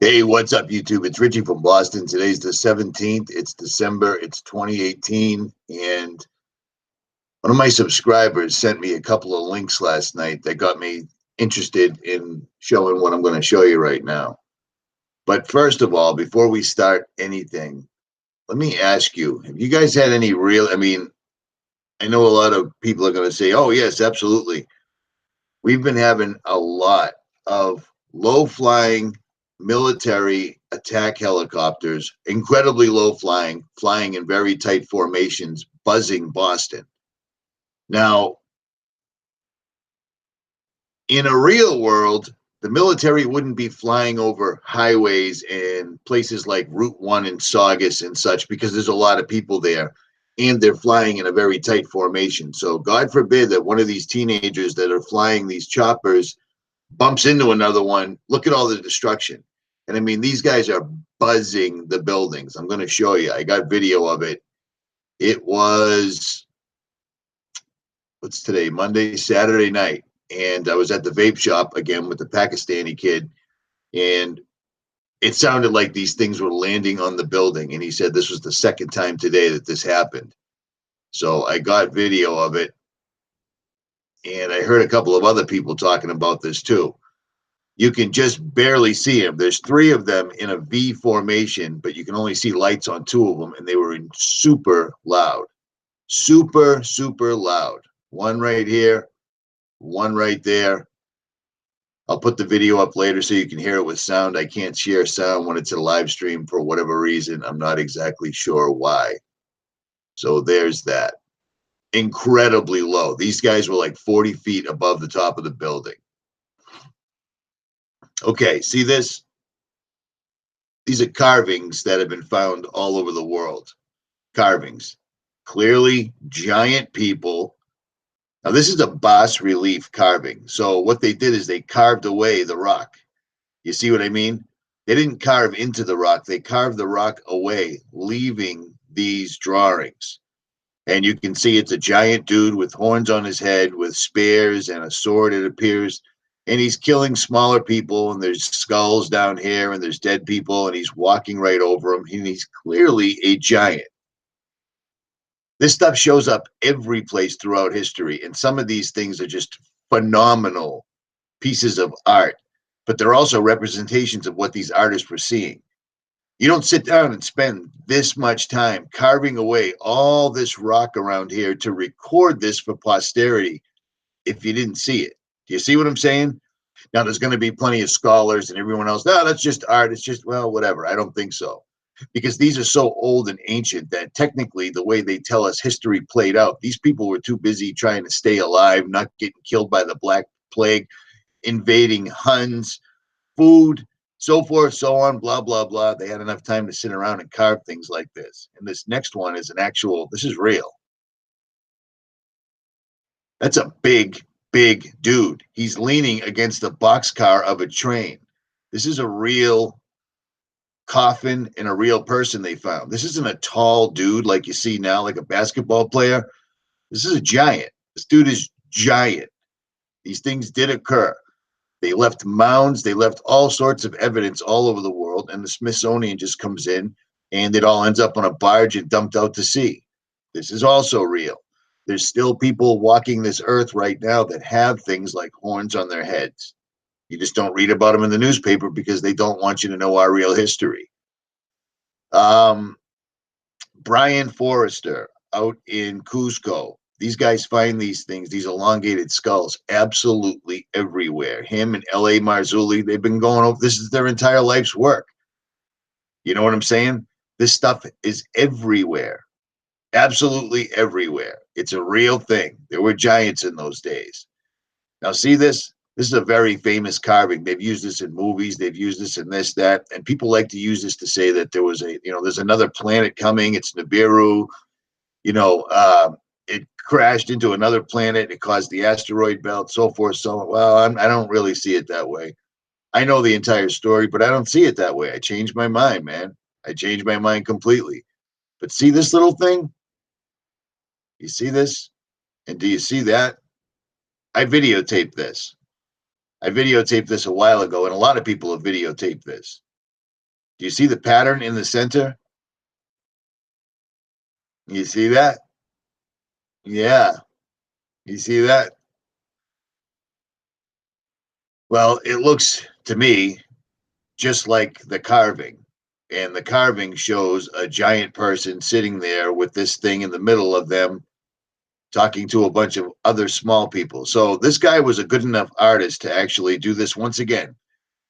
Hey, what's up, YouTube? It's Richie from Boston. Today's the 17th. It's December. It's 2018. And one of my subscribers sent me a couple of links last night that got me interested in showing what I'm going to show you right now. But first of all, before we start anything, let me ask you, have you guys had any I know a lot of people are going to say, oh, yes, absolutely. We've been having a lot of low-flying military attack helicopters, incredibly low flying in very tight formations, buzzing Boston. Now, in a real world, the military wouldn't be flying over highways and places like Route 1 in Saugus and such, because there's a lot of people there and they're flying in a very tight formation. So God forbid that one of these teenagers that are flying these choppers bumps into another one. Look at all the destruction. And I mean, these guys are buzzing the buildings. I'm going to show you. I got video of it. It was, what's today? Monday, Saturday night. And I was at the vape shop again with the Pakistani kid. And it sounded like these things were landing on the building. And he said this was the second time today that this happened. So I got video of it. And I heard a couple of other people talking about this too. You can just barely see them. There's three of them in a V formation, but you can only see lights on two of them, and they were in super loud. Super, super loud. One right here, one right there. I'll put the video up later so you can hear it with sound. I can't share sound when it's a live stream for whatever reason. I'm not exactly sure why. So there's that. Incredibly low. These guys were like 40 feet above the top of the building. Okay, see this? These are carvings that have been found all over the world. Carvings. Clearly giant people. Now, this is a bas relief carving. So what they did is they carved away the rock. You see what I mean? They didn't carve into the rock. They carved the rock away, leaving these drawings. And you can see it's a giant dude with horns on his head, with spears and a sword, it appears. And he's killing smaller people, and there's skulls down here, and there's dead people, and he's walking right over them, and he's clearly a giant. This stuff shows up every place throughout history, and some of these things are just phenomenal pieces of art, but they're also representations of what these artists were seeing. You don't sit down and spend this much time carving away all this rock around here to record this for posterity if you didn't see it. Do you see what I'm saying? Now, there's going to be plenty of scholars and everyone else. No, that's just art. It's just, well, whatever. I don't think so. Because these are so old and ancient that technically the way they tell us history played out, these people were too busy trying to stay alive, not getting killed by the Black Plague, invading Huns, food, so forth, so on, blah, blah, blah. They had enough time to sit around and carve things like this. And this next one is an actual, this is real. That's a big dude. He's leaning against the boxcar of a train. This is a real coffin and a real person they found. This isn't a tall dude like you see now, like a basketball player. This is a giant. This dude is giant. These things did occur. They left mounds. They left all sorts of evidence all over the world, and the Smithsonian just comes in, and it all ends up on a barge and dumped out to sea. This is also real. There's still people walking this earth right now that have things like horns on their heads. You just don't read about them in the newspaper because they don't want you to know our real history. Brian Forrester out in Cusco. These guys find these things, these elongated skulls, absolutely everywhere. Him and 𝗨𝗀𝗶𝗴 Marzulli, they've been going over, this is their entire life's work. You know what I'm saying? This stuff is everywhere. Absolutely everywhere. It's a real thing. There were giants in those days. Now, see this? This is a very famous carving. They've used this in movies. They've used this in this, that. And people like to use this to say that there was there's another planet coming. It's Nibiru. It crashed into another planet. It caused the asteroid belt, so forth, so on. Well, I don't really see it that way. I know the entire story, but I don't see it that way. I changed my mind, man. I changed my mind completely. But see this little thing? You see this? And do you see that? I videotaped this. I videotaped this a while ago, and a lot of people have videotaped this. Do you see the pattern in the center? You see that? Yeah. You see that? Well, it looks to me just like the carving. And the carving shows a giant person sitting there with this thing in the middle of them talking to a bunch of other small people. So this guy was a good enough artist to actually do this once again.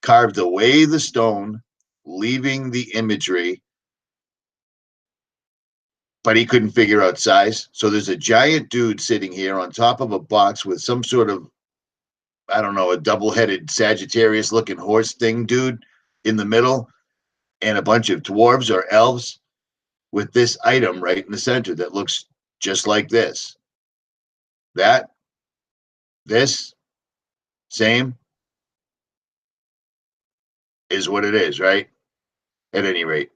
Carved away the stone, leaving the imagery, but he couldn't figure out size. So there's a giant dude sitting here on top of a box with some sort of, I don't know, a double-headed Sagittarius looking horse thing dude in the middle, and a bunch of dwarves or elves with this item right in the center that looks just like this. That, this, same is what it is, right? At any rate.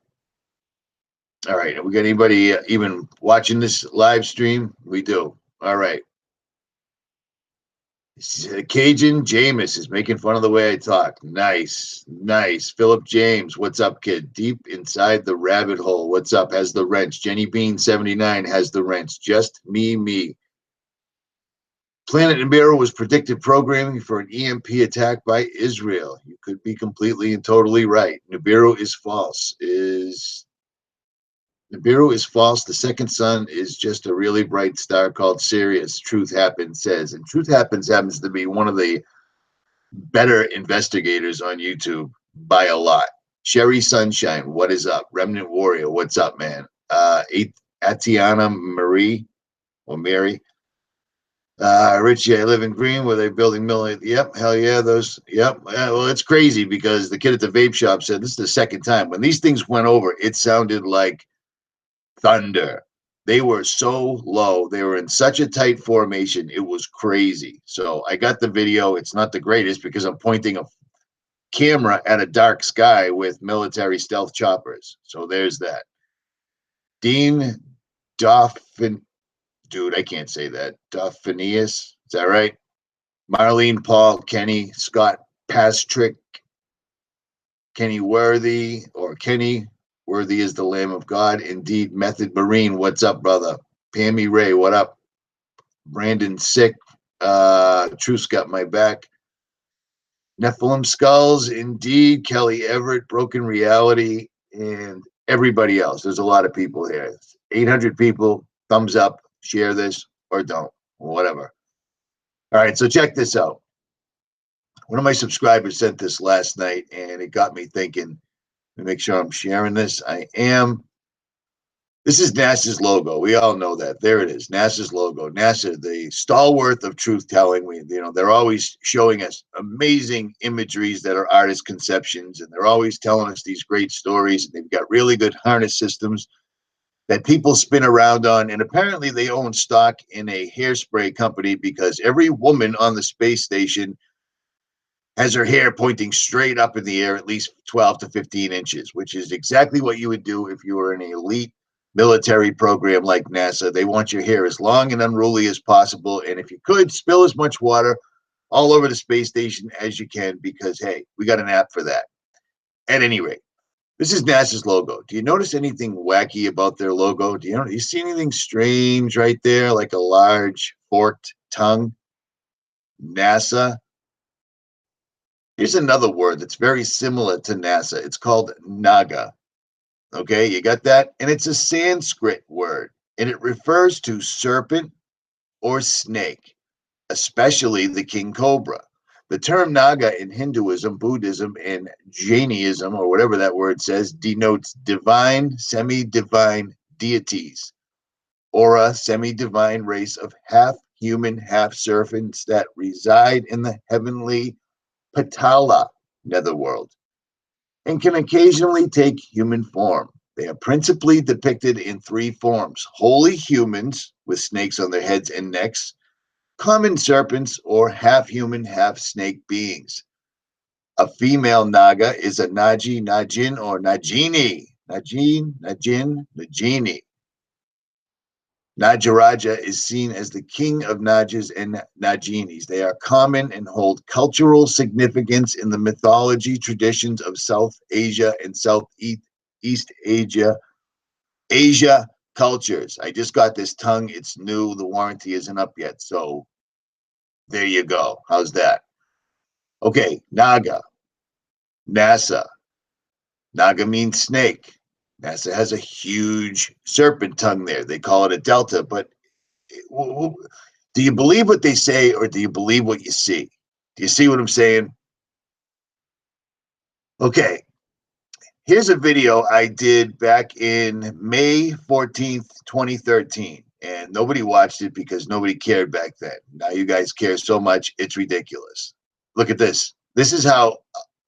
All right. We got anybody even watching this live stream? We do. All right. 𝗡𝗔𝗦𝗔 is making fun of the way I talk. Nice, nice. Philip James, what's up, kid? Deep inside the rabbit hole. What's up? Has the wrench. Jenny Bean 79 has the wrench. Just me. Planet Nibiru was predicted programming for an EMP attack by Israel. You could be completely and totally right. Nibiru is false. Nibiru is false. The second sun is just a really bright star called Sirius. Truth Happens says. And Truth happens to be one of the better investigators on YouTube by a lot. Sherry Sunshine, what is up? Remnant Warrior, what's up, man? Atiana Marie or Mary. Richie, I live in Green where they're building million. Yep, hell yeah, those. Yep. Well, it's crazy because the kid at the vape shop said this is the second time. When these things went over, it sounded like thunder. They were so low. They were in such a tight formation. It was crazy. So I got the video. It's not the greatest because I'm pointing a camera at a dark sky with military stealth choppers. So there's that. Dean Dauphin. Dude, I can't say that. 𝗏𝗏𝗰𝗵, is that right? Marlene, Paul, Kenny, Scott, Pastrick, Kenny Worthy, or Kenny Worthy is the Lamb of God. Indeed, Method Marine, what's up, brother? Pammy Ray, what up? Brandon Sick, Truth's got my back. Nephilim Skulls, indeed. Kelly Everett, Broken Reality, and everybody else. There's a lot of people here. 800 people, thumbs up. Share this or don't, whatever. All right, so check this out. One of my subscribers sent this last night, and it got me thinking. Let me make sure I'm sharing this. I am. This is NASA's logo. We all know that. There it is, NASA's logo. NASA, the stalwart of truth-telling. They're always showing us amazing imageries that are artist conceptions, and they're always telling us these great stories. And they've got really good harness systems that people spin around on, and apparently they own stock in a hairspray company because every woman on the space station has her hair pointing straight up in the air at least 12 to 15 inches, which is exactly what you would do if you were in an elite military program like NASA. They want your hair as long and unruly as possible, and if you could, spill as much water all over the space station as you can because, hey, we got an app for that. At any rate, this is NASA's logo. Do you notice anything wacky about their logo? Do you see anything strange right there, like a large forked tongue? NASA. Here's another word that's very similar to NASA. It's called Naga. Okay, you got that? And it's a Sanskrit word, and it refers to serpent or snake, especially the king cobra. The term Naga in Hinduism, Buddhism, and Jainism, or whatever that word says, denotes divine, semi-divine deities, or a semi-divine race of half-human, half-serpents that reside in the heavenly Patala netherworld and can occasionally take human form. They are principally depicted in three forms: holy humans with snakes on their heads and necks, common serpents, or half-human, half-snake beings. A female Naga is a Naji, Najin, or Najini. Najin, Najin, Najini. 𝗦𝗔𝗦𝗔 is seen as the king of 𝗦as and 𝗦jinis. They are common and hold cultural significance in the mythology traditions of South Asia and Southeast Asia cultures. I just got this tongue. It's new. The warranty isn't up yet. So there you go. How's that? Okay, Naga, Nasa. Naga means snake. Nasa has a huge serpent tongue there. They call it a delta, but do you believe what they say or do you believe what you see? Do you see what I'm saying? Okay, here's a video I did back in May 14th, 2013, and nobody watched it because nobody cared back then. Now you guys care so much, it's ridiculous. Look at this. This is how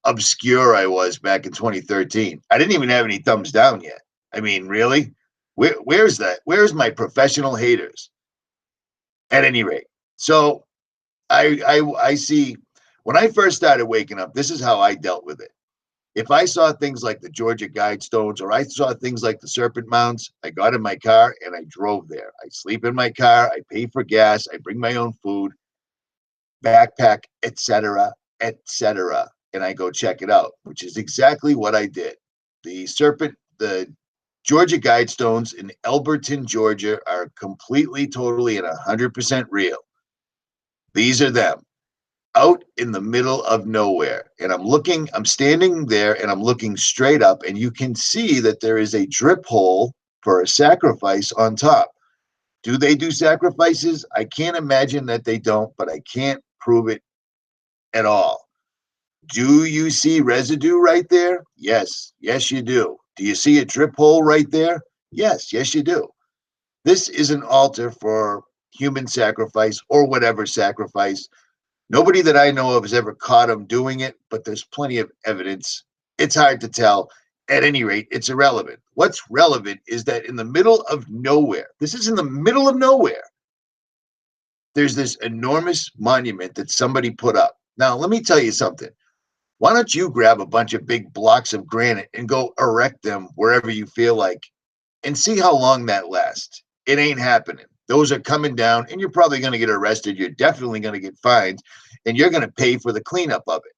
obscure I was back in 2013. I didn't even have any thumbs down yet. I mean, really? Where's that? Where's my professional haters? At any rate, so I see when I first started waking up, this is how I dealt with it. If I saw things like the Georgia Guidestones or I saw things like the Serpent Mounds, I got in my car and I drove there. I sleep in my car, I pay for gas, I bring my own food, backpack, etc., etc., and I go check it out, which is exactly what I did. The Georgia Guidestones in Elberton, Georgia are completely, totally, and 100% real. These are them out in the middle of nowhere. And I'm standing there and I'm looking straight up and you can see that there is a drip hole for a sacrifice on top. Do they do sacrifices? I can't imagine that they don't, but I can't prove it at all. Do you see residue right there? Yes. Yes, you do. Do you see a drip hole right there? Yes. Yes, you do. This is an altar for human sacrifice or whatever sacrifice. Nobody that I know of has ever caught them doing it, but there's plenty of evidence. It's hard to tell. At any rate, it's irrelevant. What's relevant is that in the middle of nowhere, this is in the middle of nowhere, there's this enormous monument that somebody put up. Now, let me tell you something. Why don't you grab a bunch of big blocks of granite and go erect them wherever you feel like and see how long that lasts? It ain't happening. Those are coming down and you're probably going to get arrested. You're definitely going to get fined and you're going to pay for the cleanup of it.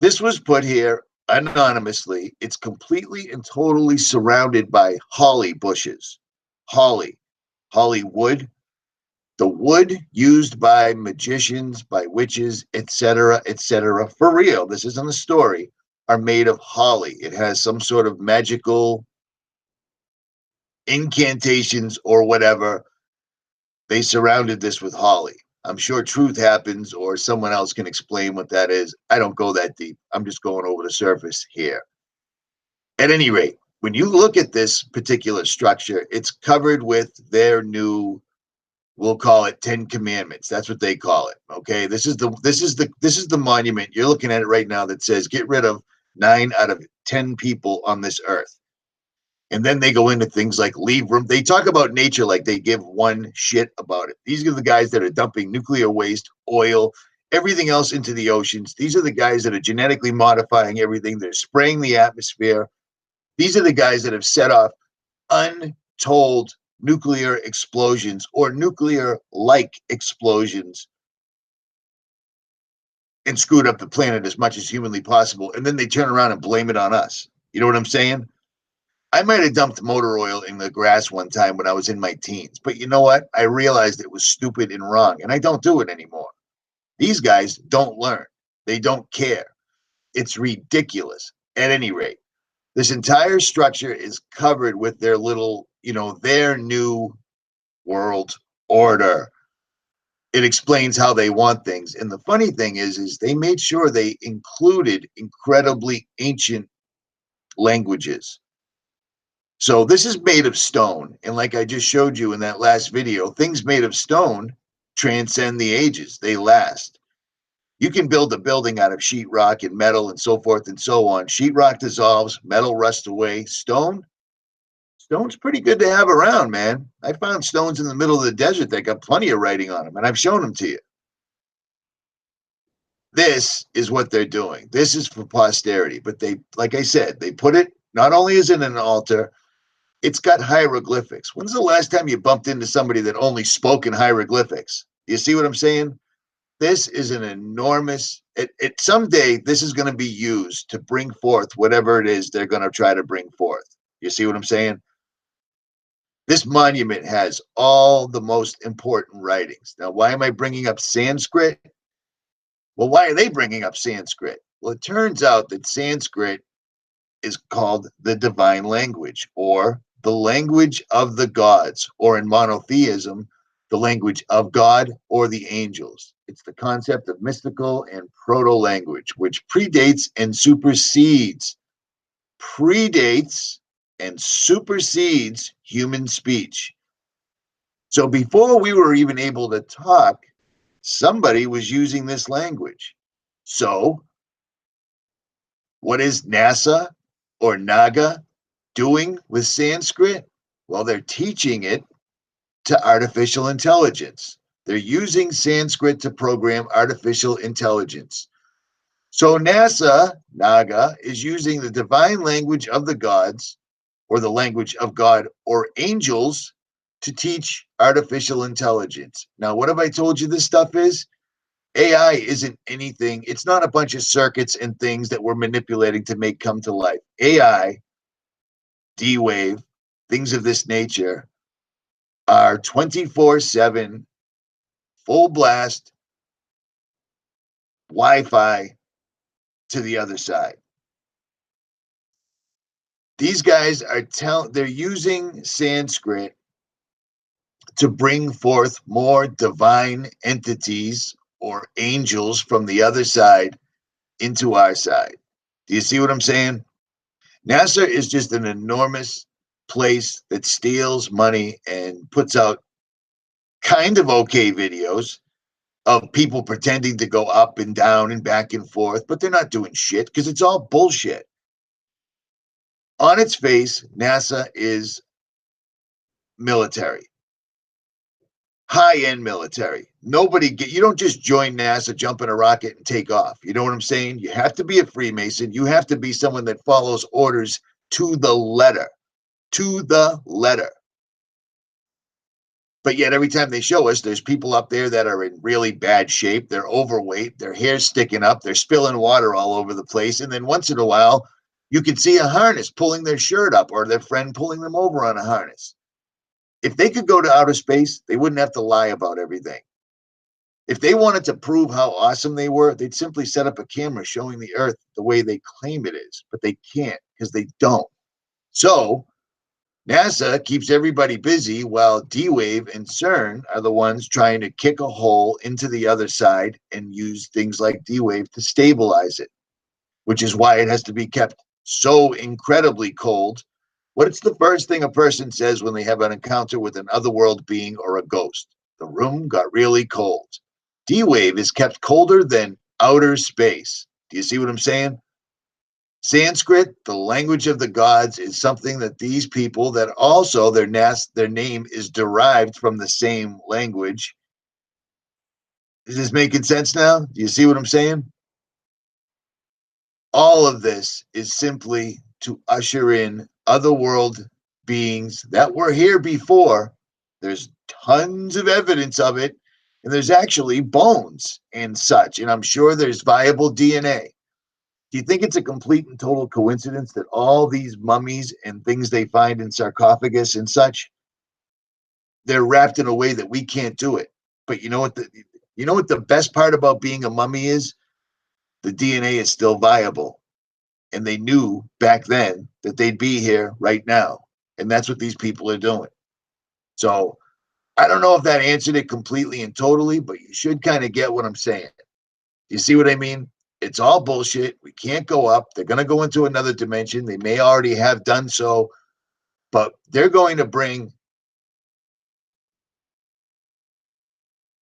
This was put here anonymously. It's completely and totally surrounded by holly bushes. Holly wood. The wood used by magicians, by witches, etc., etc., for real, this isn't a story, are made of holly. It has some sort of magical incantations or whatever. They surrounded this with holly. I'm sure truth happens or someone else can explain what that is. I don't go that deep. I'm just going over the surface here. At any rate, when you look at this particular structure, it's covered with their new, we'll call it 10 commandments. That's what they call it. Okay. This is the monument. You're looking at it right now that says get rid of 9 out of 10 people on this earth. And then they go into things like leave room. They talk about nature like they give one shit about it. These are the guys that are dumping nuclear waste, oil, everything else into the oceans. These are the guys that are genetically modifying everything. They're spraying the atmosphere. These are the guys that have set off untold nuclear explosions or nuclear-like explosions and screwed up the planet as much as humanly possible. And then they turn around and blame it on us. You know what I'm saying? I might have dumped motor oil in the grass one time when I was in my teens, but you know what? I realized it was stupid and wrong, and I don't do it anymore. These guys don't learn. They don't care. It's ridiculous. At any rate, this entire structure is covered with their little, their new world order. It explains how they want things. And the funny thing is they made sure they included incredibly ancient languages. So this is made of stone. And like I just showed you in that last video, things made of stone transcend the ages. They last. You can build a building out of sheetrock and metal and so forth and so on. Sheetrock dissolves, metal rusts away. Stone's pretty good to have around, man. I found stones in the middle of the desert that got plenty of writing on them, and I've shown them to you. This is what they're doing. This is for posterity. But they, like I said, they put it, not only is it an altar, it's got hieroglyphics. When's the last time you bumped into somebody that only spoke in hieroglyphics? You see what I'm saying? This is an enormous, someday this is going to be used to bring forth whatever it is they're going to try to bring forth. You see what I'm saying? This monument has all the most important writings. Now, why am I bringing up Sanskrit? Well, why are they bringing up Sanskrit? Well, it turns out that Sanskrit is called the divine language, or the language of the gods, or in monotheism, the language of God or the angels. It's the concept of mystical and proto-language, which predates and supersedes human speech. So before we were even able to talk, somebody was using this language. So what is NASA or Naga doing with Sanskrit? Well, they're teaching it to artificial intelligence. They're using Sanskrit to program artificial intelligence. So NASA, Naga, is using the divine language of the gods, or the language of God or angels, to teach artificial intelligence. Now, what have I told you this stuff is? AI isn't anything. It's not a bunch of circuits and things that we're manipulating to make come to life. AI, D-Wave, things of this nature are 24/7 full blast Wi-Fi to the other side. These guys are they're using Sanskrit to bring forth more divine entities or angels from the other side into our side. Do you see what I'm saying? NASA is just an enormous place that steals money and puts out kind of okay videos of people pretending to go up and down and back and forth, but they're not doing shit because it's all bullshit. On its face, NASA is military, high-end military. You don't just join NASA, jump in a rocket and take off. You know what I'm saying? You have to be a Freemason. You have to be someone that follows orders to the letter, But yet every time they show us, there's people up there that are in really bad shape. They're overweight. Their hair's sticking up. They're spilling water all over the place. And then once in a while, you can see a harness pulling their shirt up, or their friend pulling them over on a harness. If they could go to outer space, they wouldn't have to lie about everything. If they wanted to prove how awesome they were, they'd simply set up a camera showing the Earth the way they claim it is. But they can't, because they don't. So NASA keeps everybody busy while D-Wave and CERN are the ones trying to kick a hole into the other side and use things like D-Wave to stabilize it, which is why it has to be kept so incredibly cold. What's the first thing a person says when they have an encounter with an otherworld being or a ghost? The room got really cold. D-Wave is kept colder than outer space. Do you see what I'm saying? Sanskrit, the language of the gods, is something that these people that also their name is derived from the same language. Is this making sense now? Do you see what I'm saying? All of this is simply to usher in otherworld beings that were here before. There's tons of evidence of it, and there's actually bones and such, and I'm sure there's viable DNA. Do you think it's a complete and total coincidence that all these mummies and things they find in sarcophagus and such, they're wrapped in a way that we can't do it? But you know what the best part about being a mummy is? The DNA is still viable. And they knew back then that they'd be here right now. And that's what these people are doing. So I don't know if that answered it completely and totally, but you should kind of get what I'm saying. You see what I mean? It's all bullshit. We can't go up. They're going to go into another dimension. They may already have done so, but they're going to bring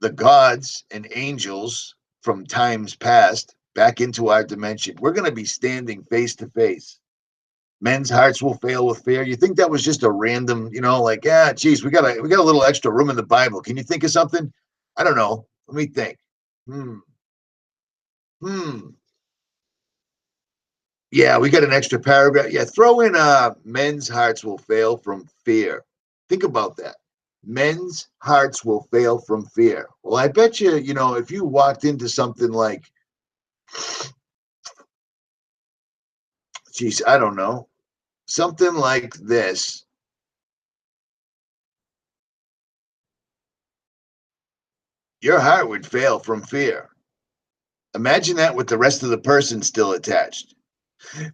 the gods and angels from times past back into our dimension. We're going to be standing face to face. Men's hearts will fail with fear. You think that was just a random, like, geez, we got a little extra room in the Bible. Can you think of something? I don't know. Let me think. Yeah, we got an extra paragraph. Yeah, throw in men's hearts will fail from fear. Think about that. Men's hearts will fail from fear. Well, I bet you, if you walked into something like, geez, I don't know, something like this. Your heart would fail from fear. Imagine that with the rest of the person still attached.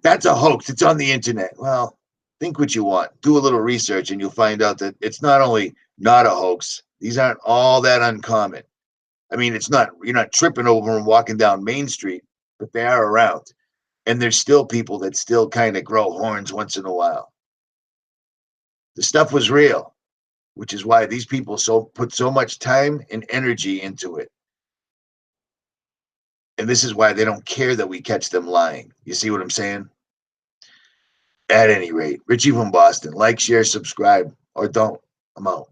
That's a hoax. It's on the internet. Well, think what you want. Do a little research and you'll find out that it's not only not a hoax, these aren't all that uncommon. I mean, you're not tripping over them walking down Main Street, but they are around. And there's still people that still kind of grow horns once in a while. The stuff was real, which is why these people put so much time and energy into it. And this is why they don't care that we catch them lying. You see what I'm saying? At any rate, Richie from Boston. Like, share, subscribe, or don't. I'm out.